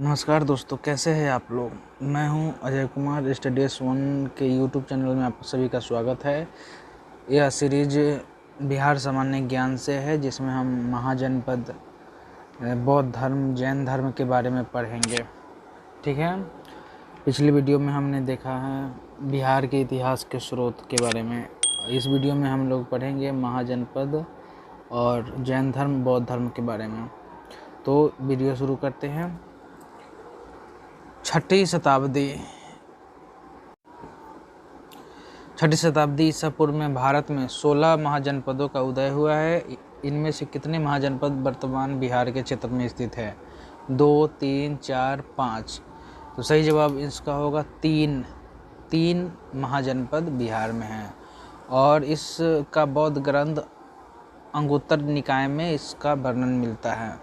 नमस्कार दोस्तों, कैसे हैं आप लोग। मैं हूं अजय कुमार। स्टडीज वन के यूट्यूब चैनल में आप सभी का स्वागत है। यह सीरीज बिहार सामान्य ज्ञान से है, जिसमें हम महाजनपद, बौद्ध धर्म, जैन धर्म के बारे में पढ़ेंगे। ठीक है। पिछली वीडियो में हमने देखा है बिहार के इतिहास के स्रोत के बारे में। इस वीडियो में हम लोग पढ़ेंगे महाजनपद और जैन धर्म, बौद्ध धर्म के बारे में। तो वीडियो शुरू करते हैं। छठी शताब्दी ईसा पूर्व में भारत में 16 महाजनपदों का उदय हुआ है। इनमें से कितने महाजनपद वर्तमान बिहार के क्षेत्र में स्थित है? 2, 3, 4, 5। तो सही जवाब इसका होगा 3 महाजनपद बिहार में हैं। और इसका बौद्ध ग्रंथ अंगुत्तर निकाय में इसका वर्णन मिलता है।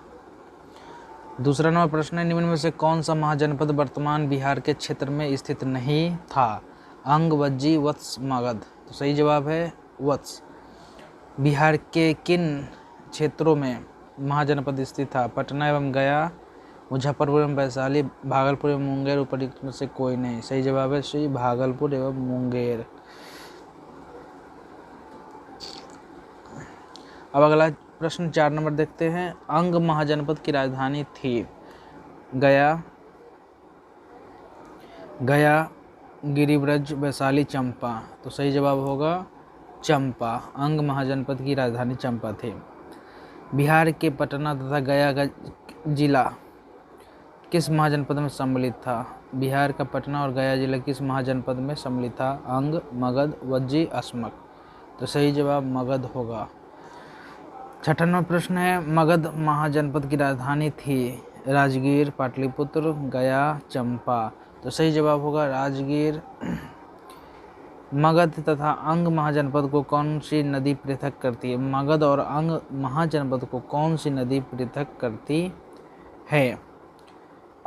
दूसरा नंबर प्रश्न है, निम्न में से कौन सा महाजनपद वर्तमान बिहार के क्षेत्र में स्थित नहीं था? अंग, वज्जी, वत्स, मगध। तो सही जवाब है वत्स। बिहार के किन क्षेत्रों में महाजनपद स्थित था? पटना एवं गया, मुजफ्फरपुर एवं वैशाली, भागलपुर एवं मुंगेर। उपरोक्त में से कोई नहीं। सही जवाब है श्री भागलपुर एवं मुंगेर। अब अगला प्रश्न 4 नंबर देखते हैं। अंग महाजनपद की राजधानी थी? गया, गिरिब्रज, वैशाली, चंपा। तो सही जवाब होगा चंपा। अंग महाजनपद की राजधानी चंपा थी। बिहार के पटना तथा गया का जिला किस महाजनपद में सम्मिलित था? बिहार का पटना और गया जिला किस महाजनपद में सम्मिलित था? अंग, मगध, वज्जी, अस्मक। तो सही जवाब मगध होगा। छठा नंबर प्रश्न है, मगध महाजनपद की राजधानी थी? राजगीर, पाटलिपुत्र, गया, चंपा। तो सही जवाब होगा राजगीर। मगध तथा अंग महाजनपद को कौन सी नदी पृथक करती है? मगध और अंग महाजनपद को कौन सी नदी पृथक करती है?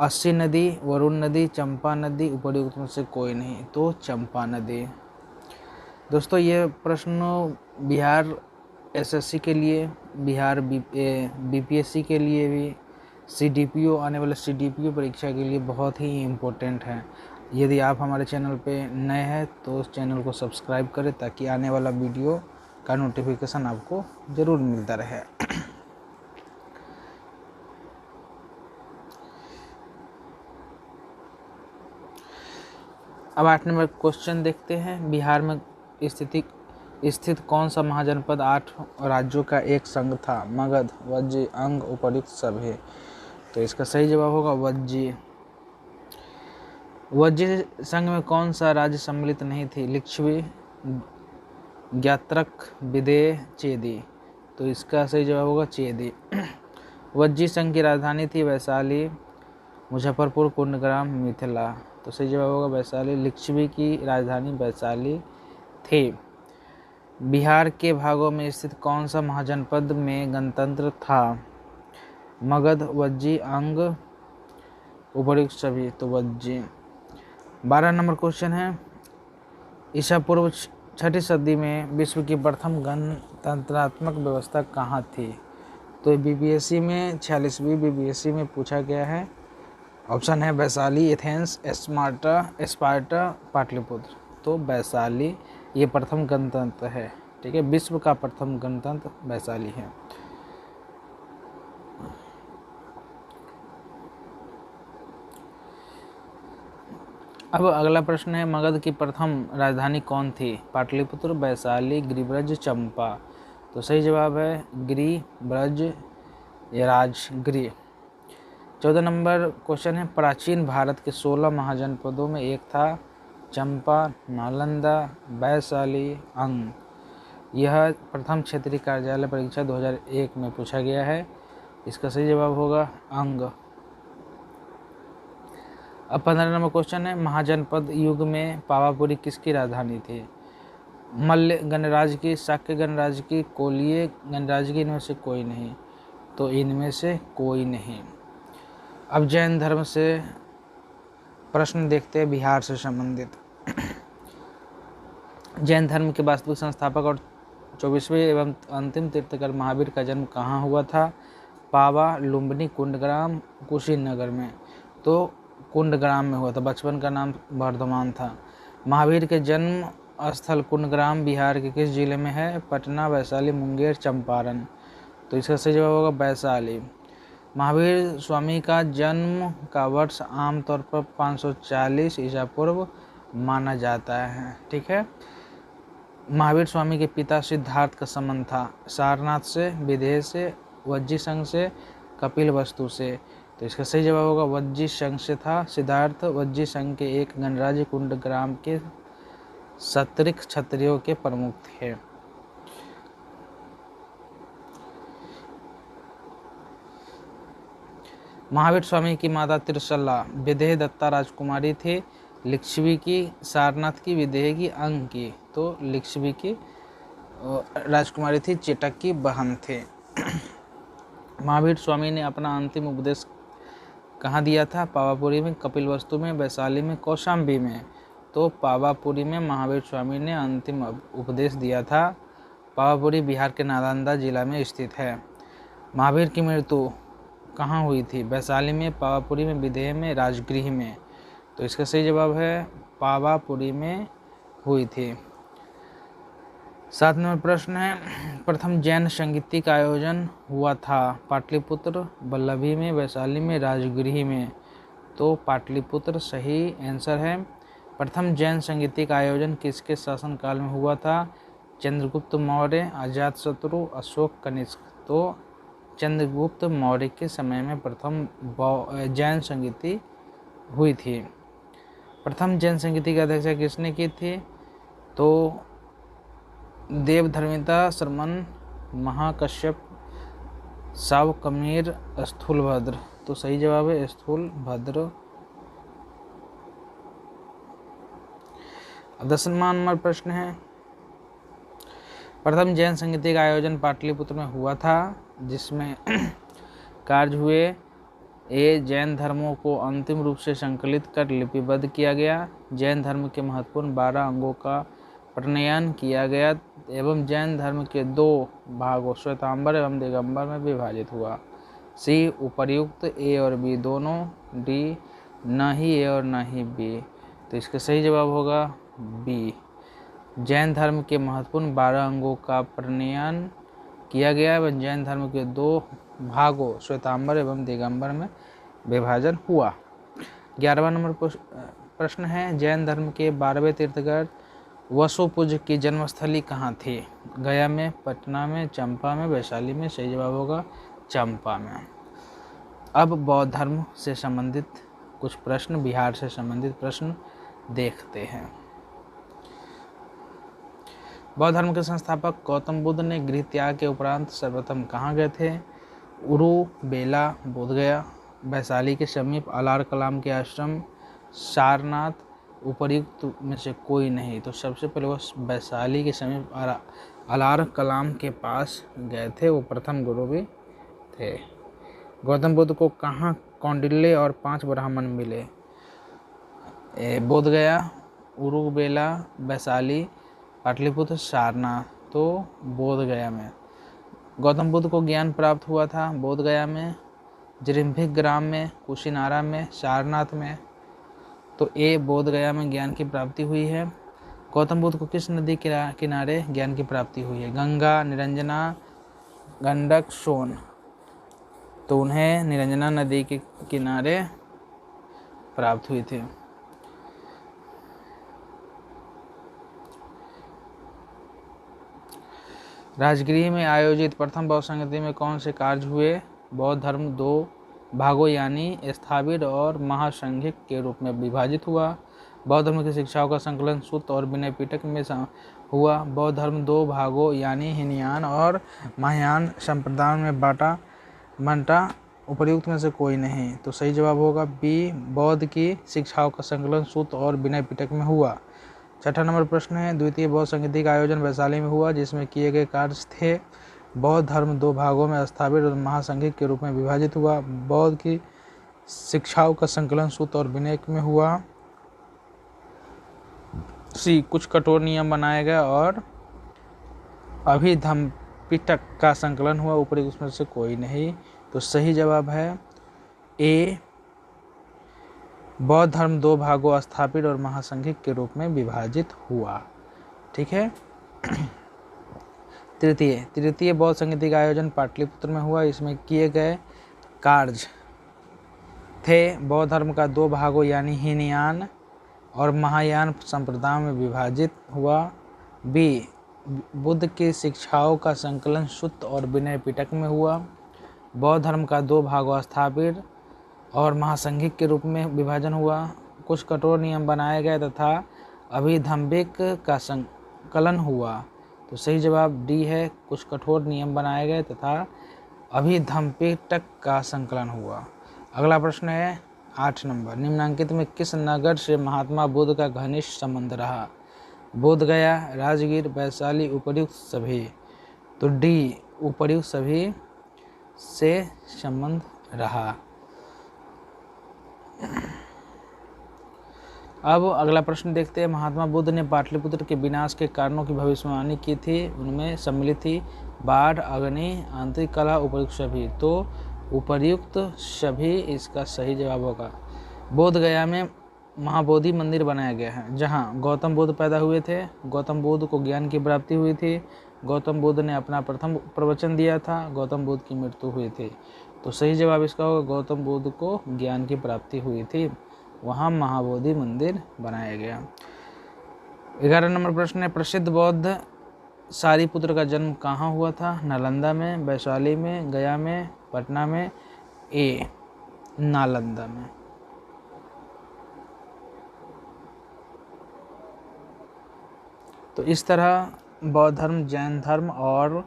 अस्सी नदी, वरुण नदी, चंपा नदी। उपर्युक्त में से कोई नहीं। तो चंपा नदी। दोस्तों, ये प्रश्न बिहार एसएससी के लिए, बिहार बीपीएससी के लिए भी, सीडीपीओ, आने वाले सीडीपीओ परीक्षा के लिए बहुत ही इम्पोर्टेंट है। यदि आप हमारे चैनल पे नए हैं तो उस चैनल को सब्सक्राइब करें, ताकि आने वाला वीडियो का नोटिफिकेशन आपको ज़रूर मिलता रहे। अब 8 नंबर क्वेश्चन देखते हैं। बिहार में स्थित कौन सा महाजनपद 8 राज्यों का एक संघ था? मगध, वज्जी, अंग, उपर्युक्त सभी। तो इसका सही जवाब होगा वज्जी। वज्जी संघ में कौन सा राज्य सम्मिलित नहीं थी? लिच्छवी, ज्ञात्रक, विदेह, चेदी। तो इसका सही जवाब होगा चेदी। वज्जी संघ की राजधानी थी वैशाली, मुजफ्फरपुर, कुंडग्राम, मिथिला। तो सही जवाब होगा वैशाली। लिच्छवी की राजधानी वैशाली थी। बिहार के भागों में स्थित कौन सा महाजनपद में गणतंत्र था? मगध, वज्जी, अंग, उपर्युक्त सभी। तो वज्जी। 12 नंबर क्वेश्चन है, ईसा पूर्व 6ठी सदी में विश्व की प्रथम गणतंत्रात्मक व्यवस्था कहाँ थी? तो बीपीएससी में 46वीं बीपीएससी में पूछा गया है। ऑप्शन है वैशाली, एथेंस, स्पार्टा, पाटलिपुत्र। तो वैशाली ये प्रथम गणतंत्र है। ठीक है, विश्व का प्रथम गणतंत्र वैशाली है। अब अगला प्रश्न है, मगध की प्रथम राजधानी कौन थी? पाटलिपुत्र, वैशाली, गिरिब्रज, चंपा। तो सही जवाब है गिरिब्रज या राजगिरी। 14 नंबर क्वेश्चन है, प्राचीन भारत के 16 महाजनपदों में एक था? चंपा, नालंदा, वैशाली, अंग। यह प्रथम क्षेत्रीय कार्यालय परीक्षा 2001 में पूछा गया है। इसका सही जवाब होगा अंग। अब 15 नंबर क्वेश्चन है, महाजनपद युग में पावापुरी किसकी राजधानी थी? मल्ल गणराज्य की, शाक्य गणराज्य की, कोलिय गणराज्य की। इनमें से कोई नहीं। तो इनमें से कोई नहीं। अब जैन धर्म से प्रश्न देखते हैं, बिहार से संबंधित। जैन धर्म के वास्तविक संस्थापक और 24वें एवं अंतिम तीर्थंकर महावीर का जन्म कहाँ हुआ था? पावा, लुम्बिनी, कुंडग्राम, कुशीनगर में। तो कुंडग्राम में हुआ था। बचपन का नाम वर्धमान था। महावीर के जन्म स्थल कुंडग्राम बिहार के किस जिले में है? पटना, वैशाली, मुंगेर, चंपारण। तो इसका सही जवाब होगा वैशाली। महावीर स्वामी का जन्म का वर्ष आमतौर पर 540 ईसा पूर्व माना जाता है। ठीक है। महावीर स्वामी के पिता सिद्धार्थ का संबंध था सारनाथ से, विदेह से, वज्जी संघ से, कपिल वस्तु से। तो इसका सही जवाब होगा वज्जी संघ से था। सिद्धार्थ वज्जी संघ के एक गणराज्य कुंडग्राम के सत्रिक क्षत्रियों के प्रमुख थे। महावीर स्वामी की माता त्रिशला विदेह दत्ता राजकुमारी थी। लिच्छवी की सारनाथ की, विदेह की, अंग की। तो लिच्छवी की राजकुमारी थी, चेटक की बहन थे। महावीर स्वामी ने अपना अंतिम उपदेश कहाँ दिया था? पावापुरी में, कपिलवस्तु में, वैशाली में, कौशाम्बी में। तो पावापुरी में महावीर स्वामी ने अंतिम उपदेश दिया था। पावापुरी बिहार के नालंदा जिला में स्थित है। महावीर की मृत्यु कहाँ हुई थी? वैशाली में, पावापुरी में, विदेह में, राजगृह में। तो इसका सही जवाब है पावापुरी में हुई थी। 7 नंबर प्रश्न है, प्रथम जैन संगीति का आयोजन हुआ था? पाटलिपुत्र, वल्लभी में, वैशाली में, राजगृह में। तो पाटलिपुत्र सही आंसर है। प्रथम जैन संगीति का आयोजन किसके शासनकाल में हुआ था? चंद्रगुप्त मौर्य, अजातशत्रु, अशोक, कनिष्क। तो चंद्रगुप्त मौर्य के समय में प्रथम जैन संगीति हुई थी। प्रथम जैन संगीति की अध्यक्षता किसने की थी? तो देवधर्मिता, श्रमण, महाकश्यप, सावकमीर, स्थूलभद्र। तो सही जवाब है स्थूलभद्र। अब 10वां नंबर प्रश्न है, प्रथम जैन संगीति का आयोजन पाटलिपुत्र में हुआ था, जिसमें कार्य हुए। ए, जैन धर्मों को अंतिम रूप से संकलित कर लिपिबद्ध किया गया। जैन धर्म के महत्वपूर्ण 12 अंगों का प्रणयन किया गया एवं जैन धर्म के 2 भागों श्वेतांबर एवं दिगंबर में विभाजित हुआ। सी, उपर्युक्त ए और बी दोनों। डी, न ही ए और न ही बी। तो इसका सही जवाब होगा बी। जैन धर्म के महत्वपूर्ण 12 अंगों का प्रणयन किया गया एवं जैन धर्म के 2 भागों श्वेतांबर एवं दिगंबर में विभाजन हुआ। 11वां नंबर प्रश्न है, जैन धर्म के 12वें तीर्थंकर वसुपूज्य की जन्मस्थली कहाँ थी? गया में, पटना में, चंपा में, वैशाली में। सही जवाब होगा चंपा में। अब बौद्ध धर्म से संबंधित कुछ प्रश्न, बिहार से संबंधित प्रश्न देखते हैं। बौद्ध धर्म के संस्थापक गौतम बुद्ध ने गृह त्याग के उपरांत सर्वप्रथम कहाँ गए थे? उरु, बेला, बोधगया, वैशाली के समीप अलार कलाम के आश्रम, सारनाथ। उपर्युक्त में से कोई नहीं। तो सबसे पहले वो वैशाली के समीप अलार कलाम के पास गए थे, वो प्रथम गुरु भी थे। गौतम बुद्ध को कहाँ कौंडिल्य और 5 ब्राह्मण मिले? बोधगया, उरु, बेला, वैशाली, पाटलिपुत्र, सारनाथ। तो बोधगया में। गौतम बुद्ध को ज्ञान प्राप्त हुआ था बोधगया में, जृंभिक ग्राम में, कुशीनारा में, सारनाथ में। तो ए, बोधगया में ज्ञान की प्राप्ति हुई है। गौतम बुद्ध को किस नदी के किनारे ज्ञान की प्राप्ति हुई है? गंगा, निरंजना, गंडक, सोन। तो उन्हें निरंजना नदी के किनारे प्राप्त हुई थी। राजगृह में आयोजित प्रथम बौद्ध संगीति में कौन से कार्य हुए? बौद्ध धर्म 2 भागों यानी स्थाविर और महासंघिक के रूप में विभाजित हुआ। बौद्ध धर्म की शिक्षाओं का संकलन सूत और विनय पिटक में हुआ। बौद्ध धर्म 2 भागों यानी हीनयान और महायान संप्रदायों में बंटा। उपर्युक्त में से कोई नहीं। तो सही जवाब होगा बी, बौद्ध की शिक्षाओं का संकलन सूत और विनय पिटक में हुआ। 6ठा नंबर प्रश्न है, द्वितीय बौद्ध संगीति का आयोजन वैशाली में हुआ, जिसमें किए गए कार्य थे। बौद्ध धर्म 2 भागों में स्थापित और महासंघिक के रूप में विभाजित हुआ। बौद्ध की शिक्षाओं का संकलन सूत और विनय में हुआ। सी, कुछ कठोर नियम बनाए गए और अभिधम्म पिटक का संकलन हुआ। ऊपरी उसमें से कोई नहीं। तो सही जवाब है ए, बौद्ध धर्म 2 भागों स्थापित और महासंघिक के रूप में विभाजित हुआ। ठीक है। तृतीय बौद्ध संगीति का आयोजन पाटलिपुत्र में हुआ। इसमें किए गए कार्य थे बौद्ध धर्म का 2 भागों यानी हीनयान और महायान संप्रदायों में विभाजित हुआ। बी, बुद्ध की शिक्षाओं का संकलन शुद्ध और विनय पिटक में हुआ। बौद्ध धर्म का 2 भागों स्थापित और महासंघिक के रूप में विभाजन हुआ। कुछ कठोर नियम बनाए गए तथा अभिधम्बिक का संकलन हुआ। तो सही जवाब डी है, कुछ कठोर नियम बनाए गए तथा अभिधम्बिक का संकलन हुआ। अगला प्रश्न है 8 नंबर, निम्नांकित में किस नगर से महात्मा बुद्ध का घनिष्ठ संबंध रहा? बोध गया, राजगीर, वैशाली, उपर्युक्त सभी। तो डी, उपर्युक्त सभी से संबंध रहा। अब अगला प्रश्न देखते हैं। महात्मा बुद्ध ने पाटलिपुत्र के विनाश के कारणों की भविष्यवाणी की थी। उनमें सम्मिलित थी बाढ़, अग्नि, आंतरिक कलह, उपर्युक्त सभी। तो उपर्युक्त सभी इसका सही जवाब होगा। बोध गया में महाबोधि मंदिर बनाया गया है, जहां गौतम बुद्ध पैदा हुए थे। गौतम बुद्ध को ज्ञान की प्राप्ति हुई थी। गौतम बुद्ध ने अपना प्रथम प्रवचन दिया था। गौतम बुद्ध की मृत्यु हुई थी। तो सही जवाब इसका होगा, गौतम बुद्ध को ज्ञान की प्राप्ति हुई थी, वहाँ महाबोधि मंदिर बनाया गया। 11 नंबर प्रश्न है, प्रसिद्ध बौद्ध सारिपुत्र का जन्म कहाँ हुआ था? नालंदा में, वैशाली में, गया में, पटना में। ए, नालंदा में। तो इस तरह बौद्ध धर्म, जैन धर्म और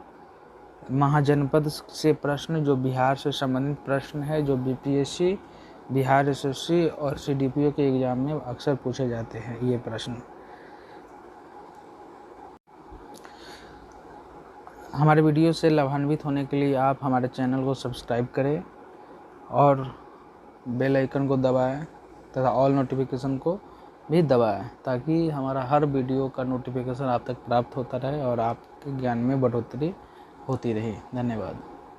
महाजनपद से प्रश्न, जो बिहार से संबंधित प्रश्न है, जो बीपीएससी, बिहार एसएससी और सीडीपीओ के एग्जाम में अक्सर पूछे जाते हैं ये प्रश्न। हमारे वीडियो से लाभान्वित होने के लिए आप हमारे चैनल को सब्सक्राइब करें और बेल आइकन को दबाएं तथा ऑल नोटिफिकेशन को भी दबाएं, ताकि हमारा हर वीडियो का नोटिफिकेशन आप तक प्राप्त होता रहे और आपके ज्ञान में बढ़ोतरी होती रहे। धन्यवाद।